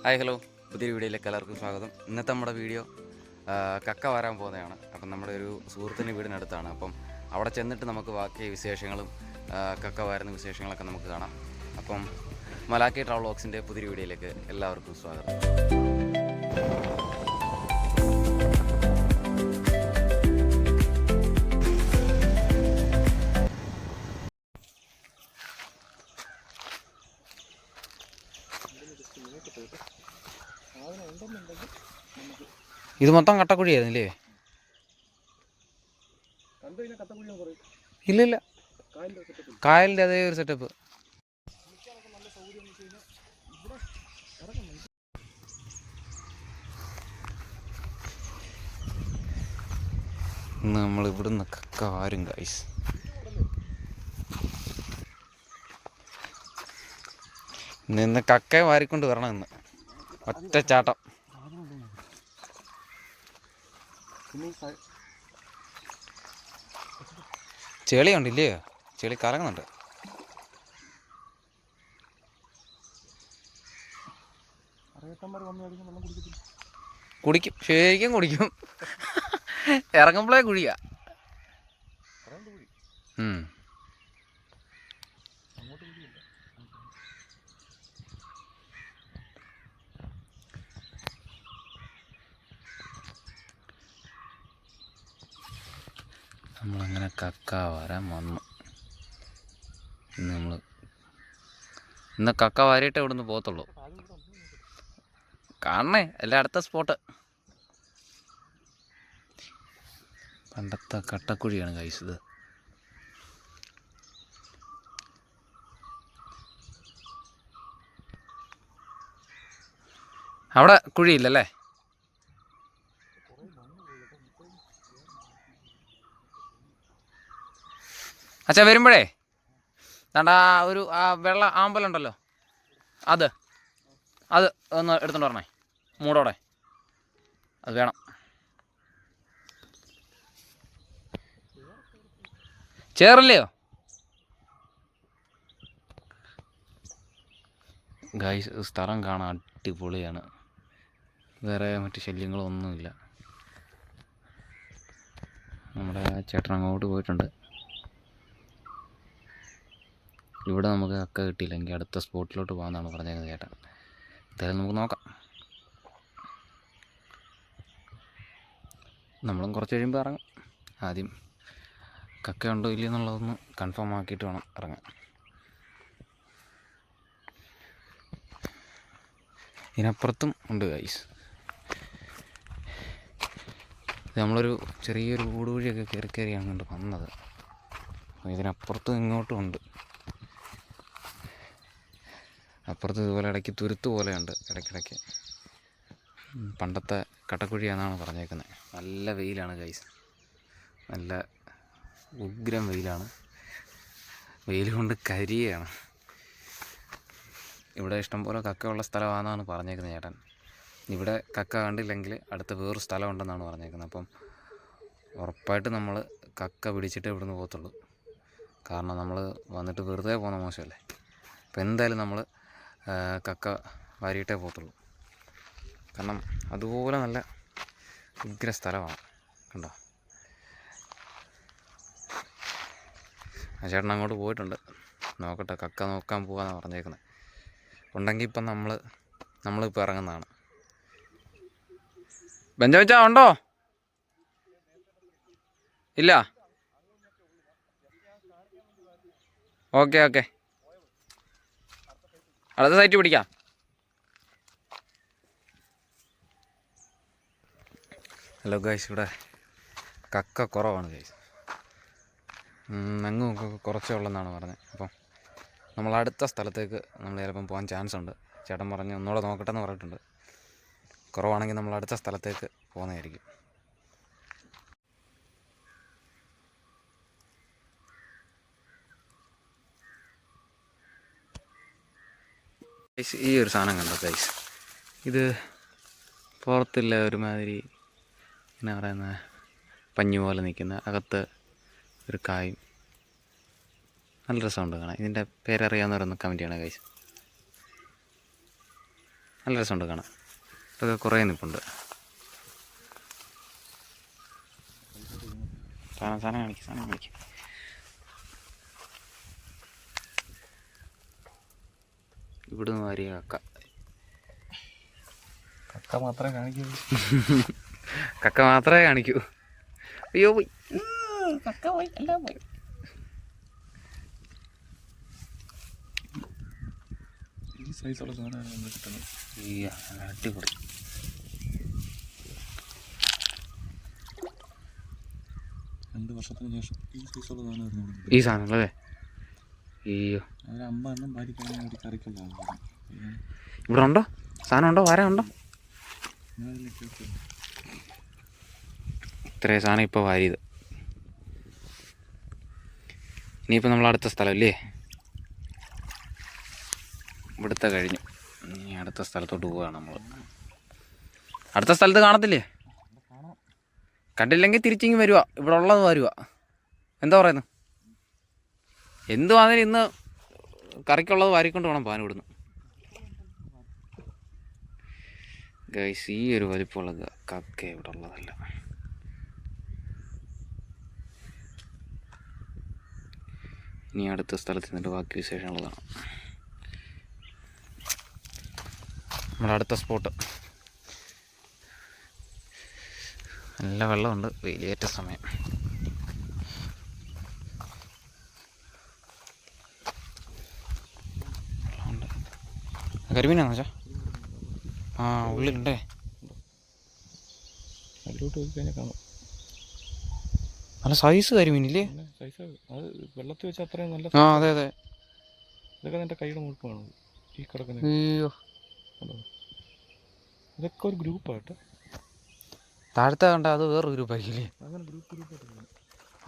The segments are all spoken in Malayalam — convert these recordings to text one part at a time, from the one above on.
ഹായ് ഹലോ, പുതിയ വീഡിയോയിലേക്ക് എല്ലാവർക്കും സ്വാഗതം. ഇന്നത്തെ നമ്മുടെ വീഡിയോ കക്ക വരാൻ പോകുന്നതാണ്. അപ്പം നമ്മുടെ ഒരു സുഹൃത്തിൻ്റെ വീടിനടുത്താണ്. അപ്പം അവിടെ ചെന്നിട്ട് നമുക്ക് ബാക്കി വിശേഷങ്ങളും കക്ക വരുന്ന വിശേഷങ്ങളൊക്കെ നമുക്ക് കാണാം. അപ്പം മലാക്കി ട്രാവൽ വ്ളോഗ്സിൻ്റെ പുതിയ വീഡിയോയിലേക്ക് എല്ലാവർക്കും സ്വാഗതം. ഇത് മൊത്തം കട്ടക്കുഴിയായിരുന്നില്ലേ? ഇല്ലില്ല, കായലിൻ്റെ അതേ ഒരു സെറ്റപ്പ്. ഇന്ന് നമ്മൾ ഇവിടുന്ന് കക്ക വാരും ഗൈസ്. ഇന്ന് കക്ക വാരിക്കൊണ്ട് വരണം. ഇന്ന് ഒറ്റച്ചാട്ടം. ചെളി ഉണ്ടില്ലേ? ചെളി കറങ്ങുന്നുണ്ട്. കുടിക്കും, ശരിക്കും കുടിക്കും. ഇറങ്ങുമ്പോഴേ കുഴിയാ. നമ്മളങ്ങനെ കക്ക വരാൻ വന്നു. ഇന്ന് കക്ക വാരിയിട്ടേ ഇവിടുന്ന് പോകത്തുള്ളൂ. കാണണേ അല്ല, അടുത്ത സ്പോട്ട് പണ്ടത്തെ കട്ടക്കുഴിയാണ് കഴിച്ചത്. അവിടെ കുഴിയില്ലല്ലേ? അച്ഛാ വരുമ്പോഴേ ദാണ്ടാ ഒരു വെള്ള ആമ്പലുണ്ടല്ലോ, അത് ഒന്ന് എടുത്തോണ്ട് പറഞ്ഞേ, മൂടോടെ. അത് വേണം. ചേറില്ലയോ ഗൈസ്? സ്ഥലം കാണാൻ അടിപൊളിയാണ്. വേറെ മറ്റു ശല്യങ്ങളൊന്നുമില്ല. നമ്മുടെ ചേട്ടൻ അങ്ങോട്ട് പോയിട്ടുണ്ട്. ഇവിടെ നമുക്ക് കക്ക കിട്ടിയില്ലെങ്കിൽ അടുത്ത സ്പോട്ടിലോട്ട് പോകാമെന്നാണ് പറഞ്ഞേക്കുന്നത് ചേട്ടൻ. എന്തായാലും നമുക്ക് നോക്കാം. നമ്മളും കുറച്ച് കഴിയുമ്പോൾ ഇറങ്ങും. ആദ്യം കക്ക ഉണ്ടോ ഇല്ലയോ എന്നുള്ളതൊന്ന് കൺഫേം ആക്കിയിട്ട് വേണം ഇറങ്ങാൻ. ഇതിനപ്പുറത്തും ഉണ്ട് ഗൈസ്. ഇത് നമ്മളൊരു ചെറിയൊരു ഊട് വഴിയൊക്കെ കയറിയാണ് കൊണ്ട് വന്നത്. ഇതിനപ്പുറത്തും ഇങ്ങോട്ടും ഉണ്ട്. അപ്പുറത്ത് ഇതുപോലെ ഇടയ്ക്ക് തുരുത്ത് പോലെയുണ്ട് ഇടയ്ക്കിടയ്ക്ക്. പണ്ടത്തെ കട്ടക്കുഴിയാണെന്നാണ് പറഞ്ഞേക്കുന്നത്. നല്ല വെയിലാണ് ഗൈസ്, നല്ല ഉഗ്രം വെയിലാണ്. വെയിൽ കൊണ്ട് കരിയാണ്. ഇവിടെ ഇഷ്ടംപോലെ കക്ക ഉള്ള സ്ഥലമാണെന്നാണ് പറഞ്ഞേക്കുന്നത് ചേട്ടൻ. ഇവിടെ കക്ക കണ്ടില്ലെങ്കിൽ അടുത്ത വേറൊരു സ്ഥലമുണ്ടെന്നാണ് പറഞ്ഞേക്കുന്നത്. അപ്പം ഉറപ്പായിട്ട് നമ്മൾ കക്ക പിടിച്ചിട്ടേ ഇവിടുന്ന് പോകത്തുള്ളൂ. കാരണം നമ്മൾ വന്നിട്ട് വെറുതെ പോകുന്ന മോശമല്ലേ. അപ്പം എന്തായാലും നമ്മൾ കക്ക വാരിയിട്ടേ പോകത്തുള്ളൂ. കാരണം അതുപോലെ നല്ല ഉഗ്ര സ്ഥലമാണ്. കണ്ടോ? ആ ചേട്ടൻ അങ്ങോട്ട് പോയിട്ടുണ്ട്. നോക്കട്ടെ, കക്ക നോക്കാൻ പോകാമെന്നാണ് പറഞ്ഞേക്കുന്നത്. ഉണ്ടെങ്കിൽ ഇപ്പം നമ്മളിപ്പോൾ ഇറങ്ങുന്നതാണ്. ബെഞ്ചമിച്ചാ ഉണ്ടോ? ഇല്ല. ഓക്കെ ഓക്കെ, അടുത്ത സൈറ്റ് പിടിക്കാം. ഹലോ ഗൈസ്, ഇവിടെ കക്ക കുറവാണ് ഗൈസ്. അങ്ങും കുറച്ചേ ഉള്ളെന്നാണ് പറഞ്ഞത്. അപ്പം നമ്മൾ അടുത്ത സ്ഥലത്തേക്ക് നമ്മൾ ചിലപ്പം പോകാൻ ചാൻസ് ഉണ്ട്. ചേട്ടൻ പറഞ്ഞ് ഒന്നുകൂടെ നോക്കട്ടെ എന്ന് പറഞ്ഞിട്ടുണ്ട്. കുറവാണെങ്കിൽ നമ്മൾ അടുത്ത സ്ഥലത്തേക്ക് പോകുന്നതായിരിക്കും. ഈ ഒരു സാധനം കണ്ടോ ഗൈസ്? ഇത് പുറത്തില്ല, ഒരുമാതിരി എന്നാ പറയുന്ന പഞ്ഞു പോലെ നിൽക്കുന്ന, അകത്ത് ഒരു കായും. നല്ല രസമുണ്ട് കാണാൻ. ഇതിൻ്റെ പേരറിയാവുന്നവരൊന്ന് കമൻറ്റ് ചെയ്യണം ഗൈസ്. നല്ല രസമുണ്ട് കാണാൻ. ഇതൊക്കെ കുറേ നിൽപ്പുണ്ട്. സാധനം കാണിക്കും. ഇവിടുന്ന് വാരിയ കക്ക മാത്രമേ കാണിക്കൂ. അയ്യോ പോയി, കക്ക പോയി, എല്ലാം പോയി. ഈ സൈസുള്ള സാധനമാണ് നമ്മൾ കിട്ടുന്നത്. അടിപൊളി. രണ്ട് വർഷത്തിന് ശേഷം ഈ സൈസുള്ള സാധനമായിരുന്നു ഈ സാധനം അല്ലേ. അയ്യോ, അതിന് 50 എണ്ണം ഭാര്യയ്ക്കാണെങ്കിൽ ഒരു കറിക്കുള്ള ഇവിടെ ഉണ്ടോ സാധനം? ഉണ്ടോ? വാര ഉണ്ടോ? ഇത്രയും സാധനം ഇപ്പോൾ വാരിയത്. ഇനിയിപ്പോൾ നമ്മൾ അടുത്ത സ്ഥലമല്ലേ, ഇവിടുത്തെ കഴിഞ്ഞു. ഇനി അടുത്ത സ്ഥലത്തോട്ട് പോവുകയാണ് നമ്മൾ. അടുത്ത സ്ഥലത്ത് കാണത്തില്ലേ? കണ്ടില്ലെങ്കിൽ തിരിച്ചിങ്ങ് വരുക, ഇവിടെ ഉള്ളത് വരുക. എന്താ പറയുന്നു? എന്തുവാണെങ്കിലും ഇന്ന് കറിക്കുള്ളത് വാരിക്കൊണ്ട് വേണം പാൻ ഇവിടുന്ന്. ഗൈസ്, ഈ ഒരു വലിപ്പമുള്ള കക്ക ഇവിടെ ഉള്ളതല്ല. ഇനി അടുത്ത സ്ഥലത്ത് നിന്നിട്ട് ബാക്കി വിശേഷങ്ങൾ കാണാം. നമ്മുടെ അടുത്ത സ്പോട്ട്. നല്ല വെള്ളമുണ്ട്, വെയിലേറ്റ സമയം. വെള്ളമുണ്ട്. കരിമീനാണോ വെച്ചാൽ? ആ, ഉള്ളിലുണ്ടേ. അതിലോട്ട് പോയി കഴിഞ്ഞാൽ കാണാം. നല്ല സൈസ് കരിമീനില്ലേ? സൈസ് അത് വെള്ളത്തിൽ വെച്ചാൽ അത്രയും നല്ല. ആ, അതെ അതെ. ഇതൊക്കെ എൻ്റെ കൈയുടെ മുഴുപ്പാണ് ഈ കിടക്കുന്നത്. അയ്യോ, ഇതൊക്കെ ഒരു ഗ്രൂപ്പായിട്ട്. താഴത്തെ കണ്ട അത് വേറൊരു ഗ്രൂപ്പായിരിക്കില്ലേ? അങ്ങനെ ഗ്രൂപ്പായിട്ട്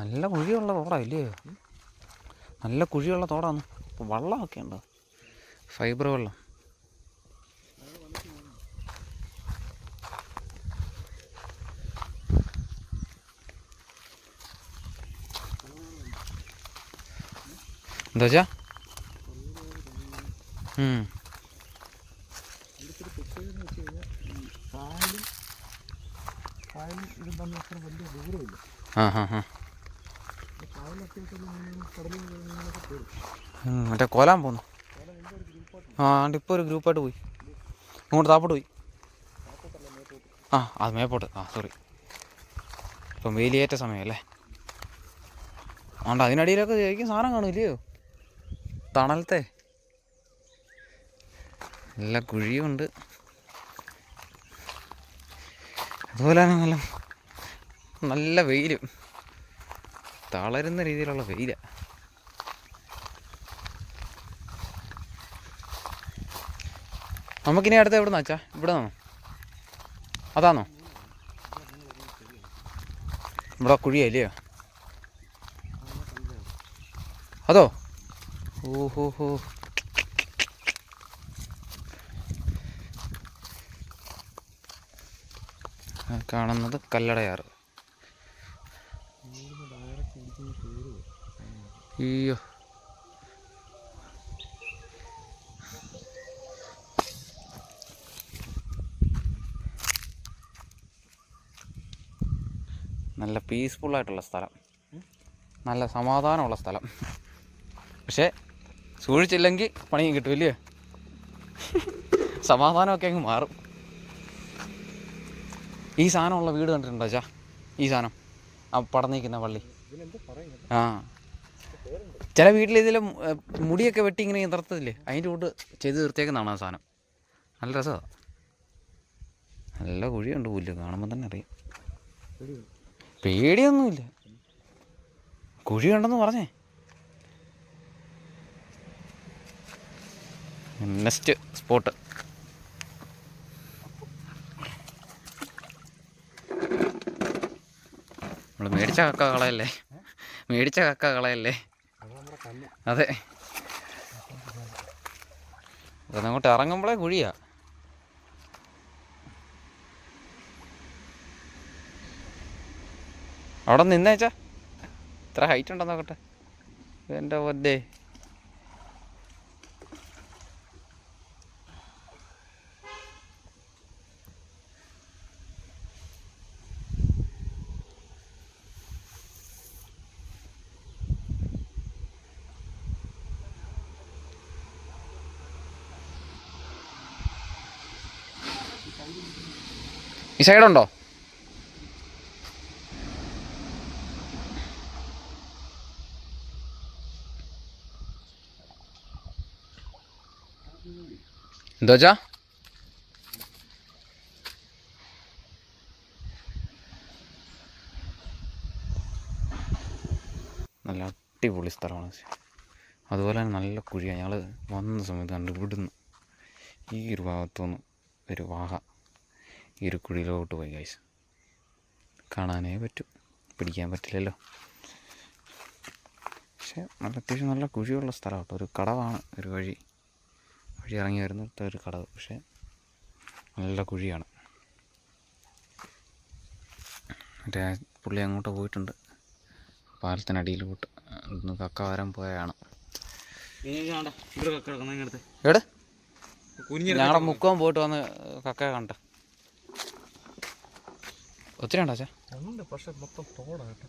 നല്ല കുഴിയുള്ള തോടാ ഇല്ലേ? നല്ല കുഴിയുള്ള തോടാണ്. ഇപ്പോൾ വെള്ളമൊക്കെ ഉണ്ടോ? ഫൈബർ വെള്ളം. എന്താ വെച്ചാ? മറ്റേ കോലാൻ പോന്നു. ഇപ്പോൾ ഒരു ഗ്രൂപ്പായിട്ട് പോയി. അങ്ങോട്ട് താപ്പോട്ട് പോയി. അത് മേപ്പോട്ട്. സോറി, ഇപ്പം വെയിലേറ്റ സമയമല്ലേ. അതുകൊണ്ട് അതിനടിയിലൊക്കെ ശരിക്കും സാധനം കാണില്ലയോ? തണലത്തെ നല്ല കുഴിയുണ്ട്. അതുപോലെ തന്നെ നല്ല വെയിലും, തളരുന്ന രീതിയിലുള്ള വെയിലാണ്. നമുക്കിനി അടുത്ത് എവിടെ നിന്ന് വെച്ചാൽ? ഇവിടെ നിന്നോ? അതാണോ? ഇവിടെ കുഴിയല്ലയോ? അതോ? ഓഹോ. കാണുന്നത് കല്ലടയാറ്. അയ്യോ, നല്ല പീസ്ഫുള്ളായിട്ടുള്ള സ്ഥലം, നല്ല സമാധാനമുള്ള സ്ഥലം. പക്ഷേ സൂക്ഷിച്ചില്ലെങ്കിൽ പണിയും കിട്ടുമല്ലേ? സമാധാനമൊക്കെ അങ്ങ് മാറും. ഈ സാധനമുള്ള വീട് കണ്ടിട്ടുണ്ടോ ചാ? ഈ സാധനം ആ പടന്നിരിക്കുന്ന പള്ളി. ചില വീട്ടിൽ ഇതിൽ മുടിയൊക്കെ വെട്ടി ഇങ്ങനെ നിർത്തത്തില്ലേ, അതിൻ്റെ കൂട്ട് ചെയ്ത് തീർത്തേക്കുന്നതാണ് ആ സാധനം. നല്ല രസമാണ്. നല്ല കുഴിയുണ്ട്, പുല്ല് കാണുമ്പോൾ തന്നെ അറിയാം. പേടിയൊന്നുമില്ല, കുഴിയുണ്ടെന്ന് പറഞ്ഞേ. നെക്സ്റ്റ് സ്പോട്ട് നമ്മൾ മേടിച്ച കക്ക കളയല്ലേ. അതെ, അതങ്ങോട്ട് ഇറങ്ങുമ്പോഴേ കുഴിയാ. അവിടെ നിന്നേച്ചാ ഇത്ര ഹൈറ്റ് ഉണ്ടെന്ന് നോക്കട്ടെ. എൻ്റെ പൊന്നേ, ഈ സൈഡുണ്ടോ? എന്താ വെച്ചാ നല്ല അടിപൊളി സ്ഥലമാണ്. അതുപോലെ തന്നെ നല്ല കുഴിയാണ്. ഞങ്ങൾ വന്ന സമയത്ത് കണ്ട് ഇവിടുന്ന് ഈ ഒരു ഭാഗത്തുനിന്ന് ഒരു വാഹ ഈ ഒരു കുഴിയിലോട്ട് പോയി ഗൈസ്. കാണാനേ പറ്റും, പിടിക്കാൻ പറ്റില്ലല്ലോ. പക്ഷേ നല്ല അത്യാവശ്യം നല്ല കുഴിയുള്ള സ്ഥലം കേട്ടോ. ഒരു കടവാണ്, ഒരു വഴി ഇറങ്ങി വരുന്നിടത്ത് ഒരു കടവ്. പക്ഷേ നല്ല കുഴിയാണ്. മറ്റേ പുള്ളി അങ്ങോട്ട് പോയിട്ടുണ്ട്, പാലത്തിനടിയിലോട്ട്. ഇന്ന് കക്ക വരാൻ പോയാണ്. എവിടെ ഞങ്ങളുടെ മുക്കവും പോയിട്ട് വന്ന് കക്ക കണ്ട ഒത്തിരി ഉണ്ടോ അച്ഛാ? പക്ഷെ മൊത്തം തോടായിട്ട്.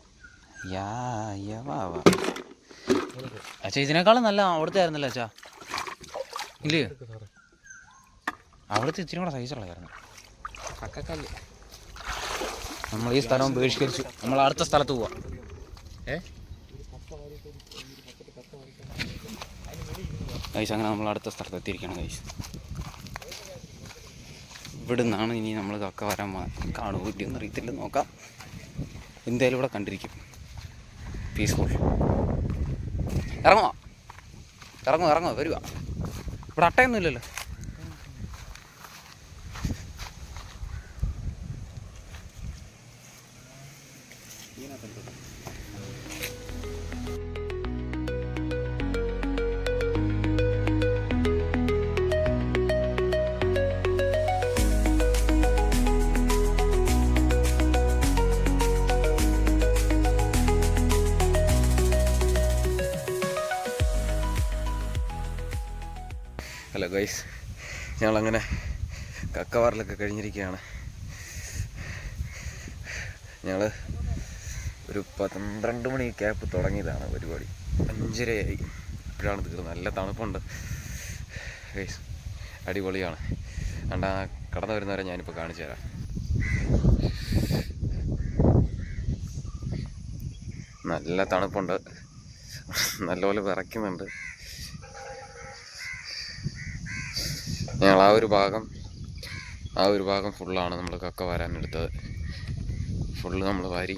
അച്ഛാ ഇതിനേക്കാളും നല്ല അവിടുത്തെ ആയിരുന്നല്ലോ അച്ഛാ, ഇല്ലേ? അവിടുത്തെ ഇച്ചിരി കൂടെ സൈസുള്ളതായിരുന്നു കക്കക്കല്ല്. നമ്മൾ ഈ സ്ഥലം ബഹിഷ്കരിച്ചു, നമ്മൾ അടുത്ത സ്ഥലത്ത് പോവാം. ഗൈസ് അങ്ങനെ നമ്മൾ അടുത്ത സ്ഥലത്ത് എത്തിയിരിക്കുകയാണ് ഗൈസ്. ഇവിടെ നിന്നാണ് ഇനി നമ്മൾ കക്ക വരാൻ കാണുമോ ഇല്ലയെന്ന് അറിയത്തില്ല, നോക്കാം. എന്തായാലും ഇവിടെ കണ്ടിരിക്കും. പീസ്ഫുൾ. ഇറങ്ങുമോ വരുക. ഇവിടെ അട്ടയൊന്നും ഇല്ലല്ലോ. ഹലോ ഗൈസ്, ഞങ്ങളങ്ങനെ കക്കവാറിലൊക്കെ കഴിഞ്ഞിരിക്കുകയാണ്. ഞങ്ങൾ ഒരു 12 മണി ക്യാപ്പ് തുടങ്ങിയതാണ് പരിപാടി. 5:30 ഇപ്പോഴാണ് തീർന്നത്. നല്ല തണുപ്പുണ്ട് ഗൈസ്, അടിപൊളിയാണ്. ആ കടന്നു വരുന്നവരെ ഞാനിപ്പോൾ കാണിച്ചു തരാം. നല്ല തണുപ്പുണ്ട്, നല്ലപോലെ വിറയ്ക്കുന്നുണ്ട്. ഞങ്ങൾ ആ ഒരു ഭാഗം ഫുള്ളാണ് നമ്മൾ കക്ക വരാനെടുത്തത്. ഫുള്ള് നമ്മൾ വാരി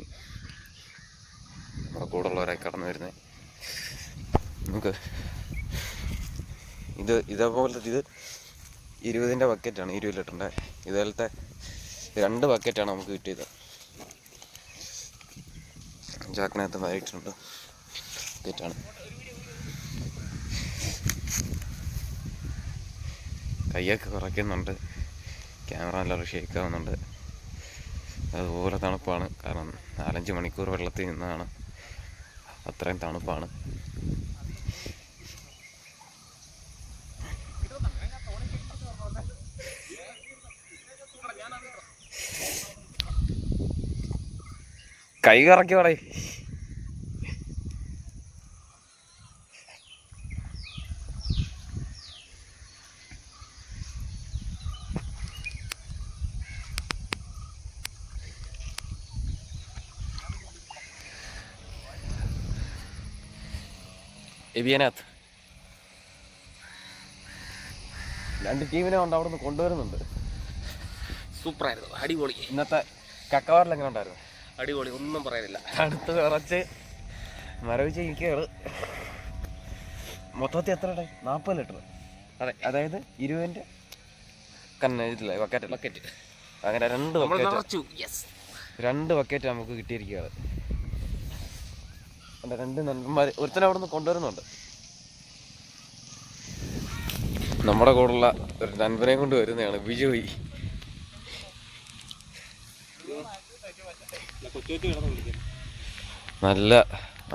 നമ്മുടെ കൂടെ ഉള്ളവരായി കടന്നു വരുന്നത്. നമുക്ക് ഇതേപോലത്തെ ഇത് 20-ൻ്റെ ബക്കറ്റാണ്, 20 ലിറ്ററിൻ്റെ. ഇതുപോലത്തെ 2 ബക്കറ്റാണ് നമുക്ക് കിട്ടിയത്. ചാക്കിനകത്ത് വാരിയിട്ടുണ്ട് ബക്കറ്റാണ്. കയ്യൊക്കെ കുറയ്ക്കുന്നുണ്ട്, ക്യാമറ നല്ലൊരു ഷേക്ക് ആവുന്നുണ്ട്. അതുപോലെ തണുപ്പാണ്, കാരണം 4-5 മണിക്കൂർ വെള്ളത്തിൽ നിന്നാണ്. അത്രയും തണുപ്പാണ്. കൈ കറക്കി പറയ്. എബിയനകത്ത് 2 ടീമിനെ കൊണ്ട് അവിടെ നിന്ന് കൊണ്ടുവരുന്നുണ്ട്. സൂപ്പറായിരുന്നു, അടിപൊളി. ഇന്നത്തെ കക്കവാറിൽ എങ്ങനെ ഉണ്ടായിരുന്നു? അടിപൊളി, ഒന്നും പറയാനില്ല. തണുത്ത് വിറച്ച് മരവിച്ച് ഇരിക്കുകയാണ്. മൊത്തത്തിൽ എത്ര 40 ലിറ്റർ. അതെ, അതായത് 20-ൻ്റെ ഇതില്ലേ ബക്കറ്റ്. അങ്ങനെ 2 ബക്കറ്റ് നമുക്ക് കിട്ടിയിരിക്കുകയാണ്. എൻ്റെ 2 നൻപന്മാർ ഒരുത്തനെ അവിടെ നിന്ന് കൊണ്ടുവരുന്നുണ്ട്. നമ്മുടെ കൂടെയുള്ള ഒരു നൻപനെ കൊണ്ട് വരുന്നതാണ് ബിജോയ്. നല്ല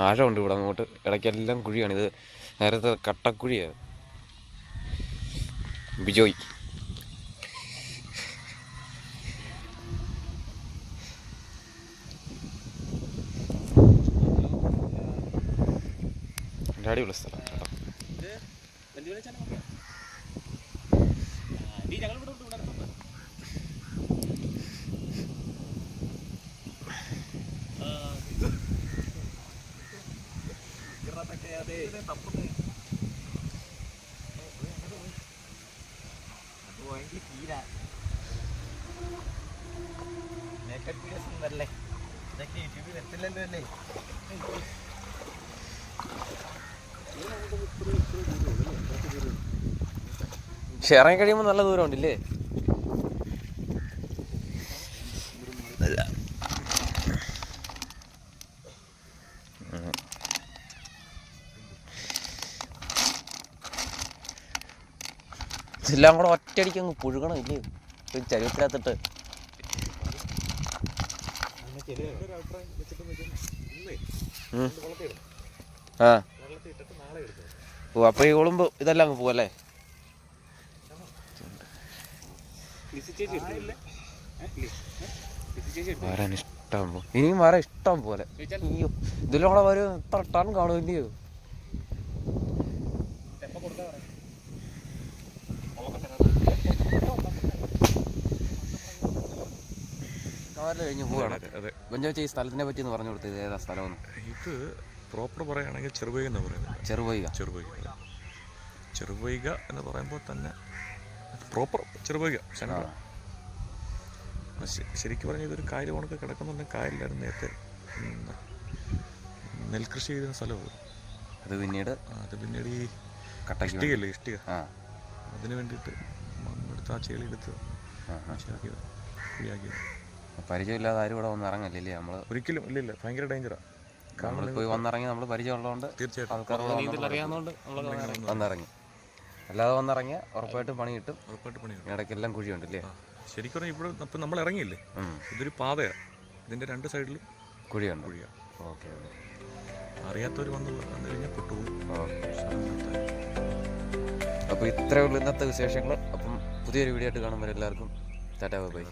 ആഴമുണ്ട് ഇവിടെ അങ്ങോട്ട്, ഇടയ്ക്കെല്ലാം കുഴിയാണ്. ഇത് നേരത്തെ കട്ടക്കുഴിയാണ്. ബിജോയ് അടിപൊളി സ്ഥലം കേട്ടോ. പക്ഷെ ഇറങ്ങി കഴിയുമ്പോൾ നല്ല ദൂരം ഉണ്ടല്ലേ? ഇതെല്ലാം കൂടെ ഒറ്റയടിക്ക് അങ്ങ് പുഴുകണം ഇല്ലേ? ചരിത്രത്തിട്ട് ആ ഓ, അപ്പൊ ഈ ഒളുമ്പ് ഇതെല്ലാം അങ്ങ് പോവല്ലേ? വരാൻ ഇഷ്ടം പോലെ, ഇനിയും വരാൻ ഇഷ്ടം പോലെ. അയ്യോ, ഇതിലും കൂടെ ഒരു ഇത്ര ടൺ കാണും ഇല്ലയോ? കഴിഞ്ഞ് പോവാണ്. ബെഞ്ചോച്ച ഈ സ്ഥലത്തിനെ പറ്റി ഒന്ന് പറഞ്ഞു കൊടുത്തത്, ഏതാ സ്ഥലമെന്ന്? ഇത് പ്രോപ്പർ പറയുകയാണെങ്കിൽ ചെറുവൈക എന്ന് പറയുന്നത്. ചെറുവൈക എന്ന് പറയുമ്പോൾ തന്നെ പ്രോപ്പർ ചെറുവൈക സെൻറ്റർ. ശരിക്കും പറഞ്ഞാൽ ഇതൊരു കായൽ കണക്ക് കിടക്കുന്നുണ്ടെങ്കിൽ കായലിലായിരുന്നു നേരത്തെ നെൽകൃഷി ചെയ്യുന്ന സ്ഥലമാണ്. അത് പിന്നീട് ഈ ഇഷ്ടിക അതിന് വേണ്ടിയിട്ട് മണ്ണെടുത്ത് ആ ചെളിയെടുത്ത് ശരിയാക്കിയത്. പരിചയമില്ലാതെ ആരും ഇവിടെ വന്ന് ഇറങ്ങില്ലേ നമ്മൾ? ഒരിക്കലും ഇല്ല, ഭയങ്കര ഡേഞ്ചറാണ്. നമ്മൾ പോയി വന്നിറങ്ങി, നമ്മൾ പരിചയമുള്ളതുകൊണ്ട് തീർച്ചയായിട്ടും വന്നിറങ്ങി. അല്ലാതെ വന്നിറങ്ങിയ ഉറപ്പായിട്ടും പണി കിട്ടും. ഇടയ്ക്കെല്ലാം കുഴിയുണ്ടല്ലേ? ശരിക്കും പറഞ്ഞാൽ ഇവിടെ ഇപ്പം നമ്മൾ ഇറങ്ങിയില്ലേ, ഇതൊരു പാതയാണ്. ഇതിൻ്റെ രണ്ട് സൈഡിലും കുഴിയാണ്. ഓക്കെ, അറിയാത്തവർ വന്നു കഴിഞ്ഞാൽ പെട്ടുപോകും. അപ്പോൾ ഇത്രയേ ഉള്ളൂ ഇന്നത്തെ വിശേഷങ്ങൾ. അപ്പം പുതിയൊരു വീഡിയോ ആയിട്ട് കാണുമ്പോൾ എല്ലാവർക്കും ടാറ്റാ ബൈ.